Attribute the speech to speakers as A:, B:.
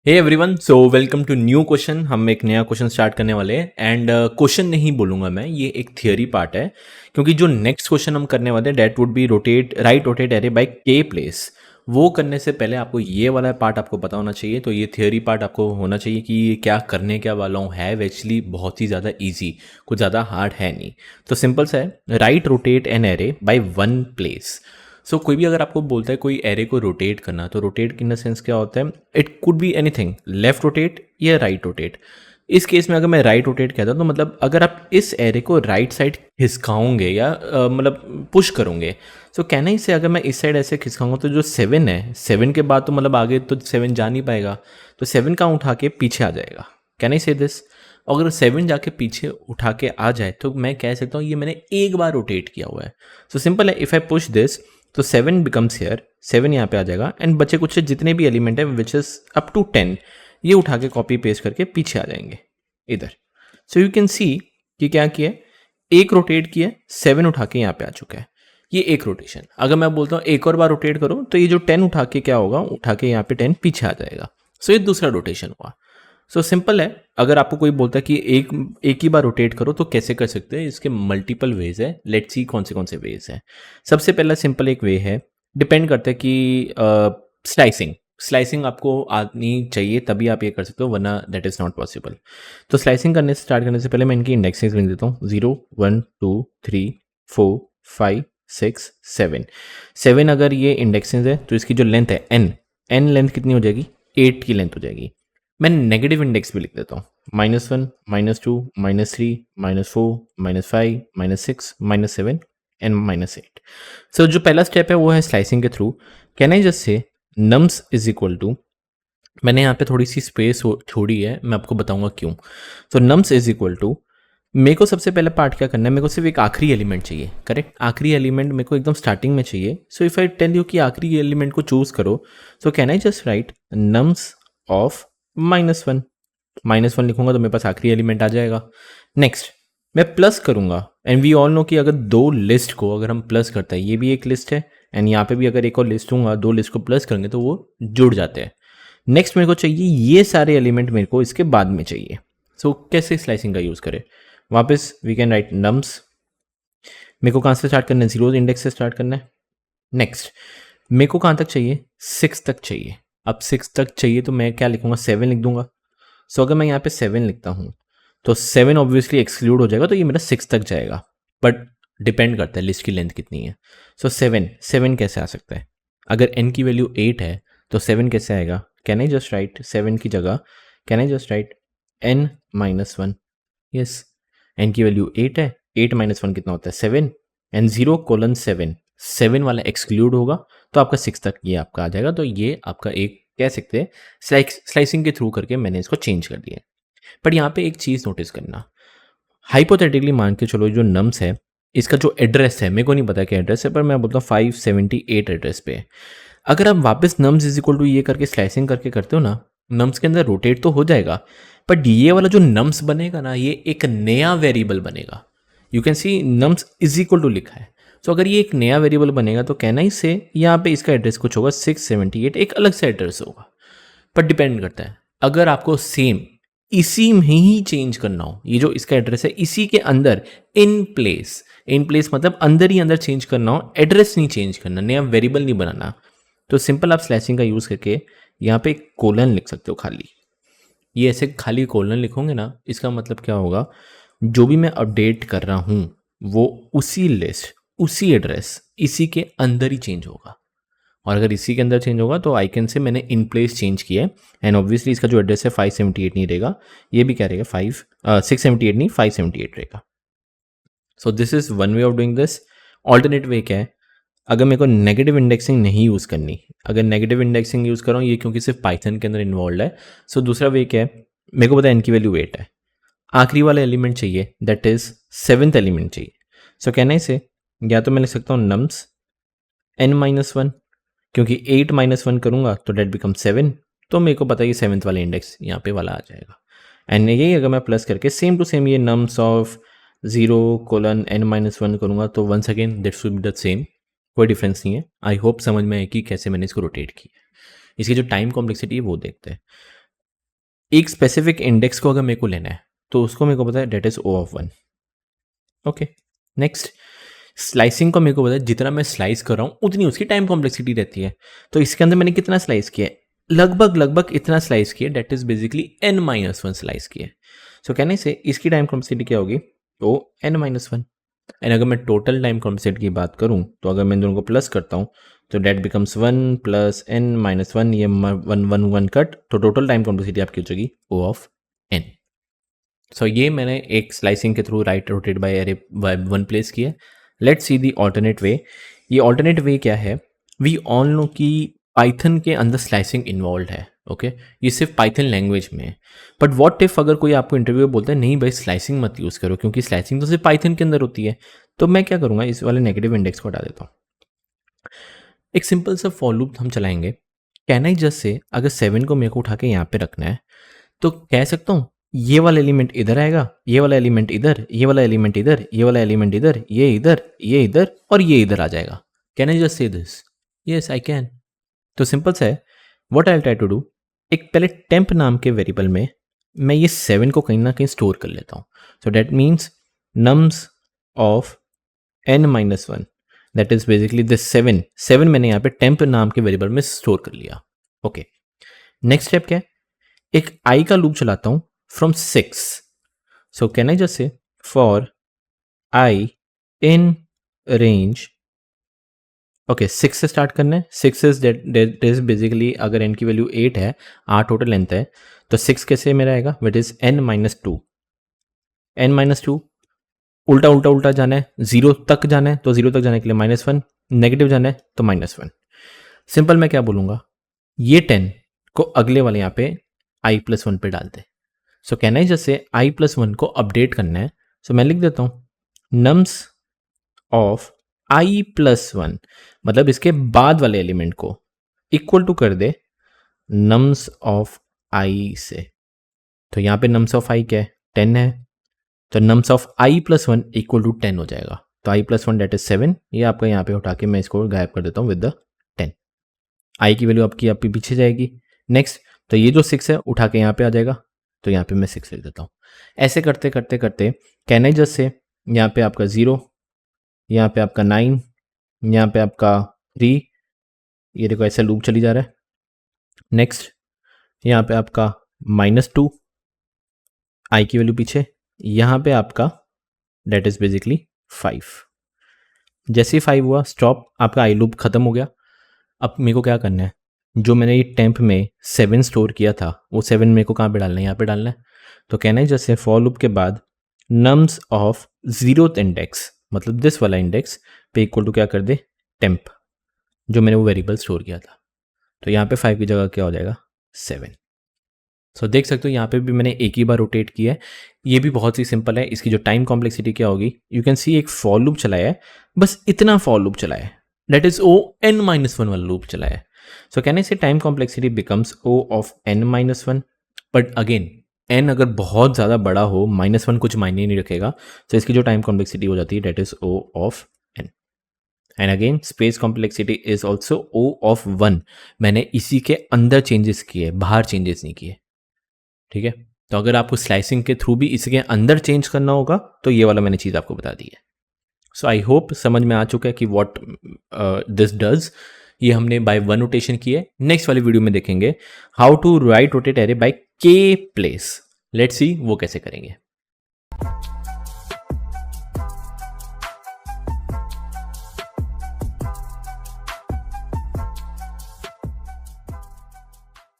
A: Hey everyone, so welcome to new question. हम एक नया क्वेश्चन स्टार्ट करने वाले हैं एंड क्वेश्चन नहीं बोलूँगा मैं, ये एक थियोरी पार्ट है। क्योंकि जो नेक्स्ट क्वेश्चन हम करने वाले हैं that would be rotate right rotate array by k place. वो करने से पहले आपको ये वाला पार्ट आपको पता होना चाहिए। तो ये थियोरी पार्ट आपको होना चाहिए कि ये क्या करने क्या वाला हूँ है एक्चुअली बहुत ही ज़्यादा ईजी, कुछ ज़्यादा हार्ड है नहीं। तो सिंपल सा है, right rotate an array by one place. So कोई भी अगर आपको बोलता है कोई एरे को रोटेट करना, तो रोटेट इन द सेंस क्या होता है, it could be anything, left rotate या राइट रोटेट। इस केस में अगर मैं राइट रोटेट कहता हूँ तो मतलब अगर आप इस एरे को राइट साइड खिसकाओगे या मतलब पुश करोगे, सो कहना ही से अगर मैं इस साइड ऐसे खिसकाऊंगा तो जो 7 है, 7 के बाद तो मतलब आगे तो 7 जा नहीं पाएगा, तो 7 का उठा के पीछे आ जाएगा। कैन आई से दिस? अगर 7 जाके पीछे उठा के आ जाए तो मैं कह सकता हूँ ये मैंने एक बार रोटेट किया हुआ है। सो सिंपल है, इफ आई पुश दिस तो 7 बिकम्स हेयर, 7 यहाँ पे आ जाएगा एंड बचे कुछ जितने भी एलिमेंट है विच इज अप टू 10, ये उठा के कॉपी पेस्ट करके पीछे आ जाएंगे इधर। सो यू कैन सी कि क्या किया, एक रोटेट किया, 7 उठा के यहाँ पे आ चुका है। ये एक रोटेशन। अगर मैं बोलता हूँ एक और बार रोटेट करो तो ये जो 10 उठा के क्या होगा, उठा के यहाँ पे 10 पीछे आ जाएगा। सो ये दूसरा रोटेशन हुआ। सो सिंपल है, अगर आपको कोई बोलता है कि एक एक ही बार रोटेट करो तो कैसे कर सकते हैं, इसके मल्टीपल वेज है। लेट्स सी कौन से वेज हैं। सबसे पहला सिंपल एक वे है, डिपेंड करता है कि स्लाइसिंग स्लाइसिंग आपको आनी चाहिए तभी आप ये कर सकते हो, वरना दैट इज़ नॉट पॉसिबल। तो स्लाइसिंग करने से स्टार्ट करने से पहले मैं इनकी इंडेक्सेस लिख देता हूँ। 0 1 2 3 4 5 6 7। 7 अगर ये इंडेक्सेस है तो इसकी जो लेंथ है एन लेंथ कितनी हो जाएगी, 8 की लेंथ हो जाएगी। मैं नेगेटिव इंडेक्स भी लिख देता हूँ, -1 -2 -3 -4 -5 -6 -7 एंड -8। सो जो पहला स्टेप है वो है स्लाइसिंग के through. Can I just say nums is equal to, मैंने यहाँ पे थोड़ी सी स्पेस छोड़ी है, मैं आपको बताऊंगा क्यों। तो नम्स इज इक्वल टू, मेरे को सबसे पहले पार्ट क्या करना है, मेरे को सिर्फ एक आखिरी एलिमेंट चाहिए। करेक्ट, आखिरी एलिमेंट मेरे को एकदम स्टार्टिंग में चाहिए। So if I tell you कि आखिरी एलिमेंट को चूज करो, so can I just write nums of -1। -1 लिखूंगा तो मेरे पास आखिरी एलिमेंट आ जाएगा। नेक्स्ट मैं प्लस करूंगा एंड वी ऑल नो कि अगर दो लिस्ट को अगर हम प्लस करते हैं, ये भी एक लिस्ट है एंड यहाँ पे भी अगर एक और लिस्ट दूंगा, दो लिस्ट को प्लस करेंगे तो वो जुड़ जाते हैं। नेक्स्ट मेरे को चाहिए ये सारे एलिमेंट मेरे को इसके बाद में चाहिए। सो कैसे स्लाइसिंग का यूज करें, वापस वी कैन राइट नम्स। मेरे को कहाँ से स्टार्ट करना है, 0 इंडेक्स से स्टार्ट करना है। नेक्स्ट मेरे को कहाँ तक चाहिए, 6 तक चाहिए। अब 6 तक चाहिए तो मैं क्या लिखूंगा, 7 लिख दूंगा। सो अगर मैं यहाँ पे 7 लिखता हूँ तो 7 ऑब्वियसली एक्सक्लूड हो जाएगा, तो ये मेरा 6 तक जाएगा। बट डिपेंड करता है लिस्ट की लेंथ कितनी है। सो 7 कैसे आ सकता है, अगर n की वैल्यू 8 है तो 7 कैसे आएगा। कैन आई जस्ट राइट 7 की जगह, can I just right n-1। Yes, n की वैल्यू 8 है, 8-1 कितना होता है, 7 एंड 0:7, 7 वाला एक्सक्लूड होगा तो आपका 6 तक ये आपका आ जाएगा। तो ये आपका एक कह सकते हैं स्लाइसिंग के थ्रू करके मैंने इसको चेंज कर दिया। बट यहाँ पे एक चीज़ नोटिस करना, हाइपोथेटिकली मान के चलो जो नम्स है, इसका जो एड्रेस है, मेरे को नहीं पता क्या एड्रेस है, पर मैं बोलता हूँ 578 एड्रेस पे है। अगर आप वापस नम्स इज इक्वल टू ये करके स्लाइसिंग करके करते हो ना, नम्स के अंदर रोटेट तो हो जाएगा, बट ये वाला जो नम्स बनेगा ना, ये एक नया वेरिएबल बनेगा। You can see nums is equal to लिखा है। तो अगर ये एक नया वेरिएबल बनेगा तो कहना ही से यहाँ पे इसका एड्रेस कुछ होगा 678, एक अलग से एड्रेस होगा। पर डिपेंड करता है, अगर आपको सेम इसी में ही चेंज करना हो, ये जो इसका एड्रेस है इसी के अंदर इन प्लेस मतलब अंदर ही अंदर चेंज करना हो, एड्रेस नहीं चेंज करना, नया वेरिएबल नहीं बनाना, तो सिंपल आप स्लैशिंग का यूज़ करके यहाँ पे कोलन लिख सकते हो खाली। ये ऐसे खाली कोलन लिखोगे ना, इसका मतलब क्या होगा, जो भी मैं अपडेट कर रहा हूँ वो उसी लिस्ट, उसी एड्रेस, इसी के अंदर ही चेंज होगा। और अगर इसी के अंदर चेंज होगा तो आई कैन से मैंने इन प्लेस चेंज किया है एंड ऑब्वियसली इसका जो एड्रेस है 578 नहीं रहेगा, ये भी क्या रहेगा 678 नहीं 578 रहेगा। So this is one way of doing this. Alternate way क्या है, अगर मेरे को नेगेटिव इंडेक्सिंग नहीं यूज़ करनी, अगर नेगेटिव इंडेक्सिंग यूज़ कर रहा हूँ ये क्योंकि सिर्फ पाइथन के अंदर इन्वॉल्व है। सो दूसरा वे क्या है, मेरे को पता है n की वैल्यू 8 है, आखिरी वाला एलिमेंट चाहिए, दैट इज 7th एलिमेंट चाहिए। सो कहना से या तो मैं लिख सकता हूँ नम्स n-1, क्योंकि 8-1 करूंगा तो डेट बिकम 7, तो मेरे को पता है कि 7th वाला इंडेक्स यहाँ पे वाला आ जाएगा। एंड यही अगर मैं प्लस करके सेम टू सेम ये नम्स ऑफ 0:n-1 करूंगा तो once again that should be the same, कोई डिफरेंस नहीं है। आई होप समझ में आए कि कैसे मैंने इसको रोटेट किया। इसकी जो टाइम कॉम्प्लेक्सिटी है वो देखते हैं। एक स्पेसिफिक इंडेक्स को अगर मेरे को लेना है तो उसको मेरे को पता है that is O of 1. Okay, next slicing को मेरे को पता है जितना मैं स्लाइस कर रहा हूँ उतनी उसकी टाइम कॉम्प्लेक्सिटी रहती है. तो इसके अंदर मैंने कितना स्लाइस किया है, लगभग इतना स्लाइस किया, date is basically n-1 slice किया. सो कहने से इसकी टाइम कॉम्प्लेक्सिटी क्या होगी, O n-1. एंड अगर मैं टोटल टाइम कॉम्प्लेक्सिटी की बात करूँ तो अगर मैं इन दोनों को प्लस करता हूँ तो डेट बिकम्स 1 प्लस n-1, ये 1 कट, तो टोटल टाइम कॉम्प्लेक्सिटी आपकी हो जाएगी O ऑफ n. सो ये मैंने एक स्लाइसिंग के through right rotate by array 1 place किया. Let's see the alternate way. ये ऑल्टरनेट वे क्या है, वी ऑल नो कि पाइथन के अंदर स्लाइसिंग इन्वॉल्व है. ओके, ये सिर्फ पाइथन लैंग्वेज में है. बट व्हाट इफ अगर कोई आपको इंटरव्यू में बोलता है नहीं भाई स्लाइसिंग मत यूज़ करो क्योंकि स्लाइसिंग तो सिर्फ पाइथन के अंदर होती है, तो मैं क्या करूँगा, इस वाले नेगेटिव इंडेक्स को हटा देता हूँ. एक सिंपल सा फॉर लूप हम चलाएंगे. कैन आई जस्ट से अगर 7 को मेरे को उठा के यहाँ पे रखना है तो कह सकता हूँ ये वाला एलिमेंट इधर आएगा, ये वाला एलिमेंट इधर, ये वाला एलिमेंट इधर, ये वाला एलिमेंट इधर, ये इधर, ये इधर और ये इधर आ जाएगा. Can I just say this? Yes I can. तो सिंपल सा है. What I try to do, एक पहले टेम्प नाम के वेरिएबल में मैं ये 7 को कहीं ना कहीं स्टोर कर लेता हूँ. So that means nums of n-1, that is basically this 7 मैंने यहाँ पे टेम्प नाम के वेरिएबल में स्टोर कर लिया. ओके, नेक्स्ट स्टेप क्या है, एक आई का लूप चलाता हूं from 6. So can I just से for I in range, okay 6 से स्टार्ट करना है. 6 इज इज बेसिकली अगर n की वैल्यू 8 है, 8 टोटल लेंथ है, तो 6 कैसे मेरा आएगा, विट इज n-2. n-2 उल्टा उल्टा उल्टा जाना है, 0 तक जाना है, तो 0 तक जाने के लिए -1, नेगेटिव जाना है तो -1. सिंपल मैं क्या बोलूंगा, ये 10 को अगले वाले यहाँ पे i+1 पे डाल दे. सो कैन आई जस्ट से i+1 को अपडेट करना है. सो मैं लिख देता हूं नम्स ऑफ i+1, मतलब इसके बाद वाले एलिमेंट को इक्वल टू कर दे नम्स ऑफ i से. तो यहाँ पे नम्स ऑफ i क्या है, 10 है, तो nums of i+1 equal to 10 हो जाएगा. तो i+1 डेट इज 7, ये आपका यहाँ पे उठा के मैं इसको गायब कर देता हूँ विद द 10. i की वैल्यू आपकी पीछे जाएगी. नेक्स्ट, तो ये जो 6 है उठा के यहाँ पे आ जाएगा, तो यहाँ पे मैं 6 लिख देता हूँ. ऐसे करते करते करते कैन आई जस्ट से यहाँ पे आपका 0, यहाँ पे आपका 9, यहाँ पे आपका 3, ये देखो ऐसे लूप चली जा रहा है. नेक्स्ट यहाँ पे आपका -2, आई की वैल्यू पीछे, यहाँ पे आपका डेट इज बेसिकली 5. जैसे ही 5 हुआ स्टॉप, आपका आई लूप खत्म हो गया. अब मेरे को क्या करना है, जो मैंने ये टेम्प में 7 स्टोर किया था वो 7 मेरे को कहाँ पे डालना है, यहाँ पे डालना है. तो कहना है जैसे फॉर लूप के बाद नम्स ऑफ 0th इंडेक्स, मतलब दिस वाला इंडेक्स पे इक्वल टू क्या कर दे, टेम्प, जो मैंने वो वेरिएबल स्टोर किया था. तो यहाँ पे 5 की जगह क्या हो जाएगा, 7. सो देख सकते हो यहाँ पे भी मैंने एक ही बार रोटेट किया है. ये भी बहुत ही सिंपल है. इसकी जो टाइम कॉम्प्लेक्सिटी क्या होगी, यू कैन सी एक फॉर लूप चलाया है, बस इतना फॉर लूप चलाया है, दैट इज O n-1 वाला लूप चलाया है. सो कैन आई से time complexity becomes O of n-1. But again n अगर बहुत ज़्यादा बड़ा हो, -1 कुछ मायने नहीं रखेगा. तो इसकी जो टाइम कॉम्प्लेक्सिटी हो जाती है that is O of n. And again space complexity is also O of 1. मैंने इसी के अंदर चेंजेस किए, बाहर चेंजेस नहीं किए. ठीक है, तो अगर आपको स्लाइसिंग के थ्रू भी इसके अंदर चेंज करना होगा तो ये वाला मैंने चीज़ आपको बता दी है. सो आई होप समझ में आ चुका है कि व्हाट दिस डज. ये हमने बाय 1 रोटेशन की है. नेक्स्ट वाली वीडियो में देखेंगे how to write rotate array by k place. Let's see वो कैसे करेंगे.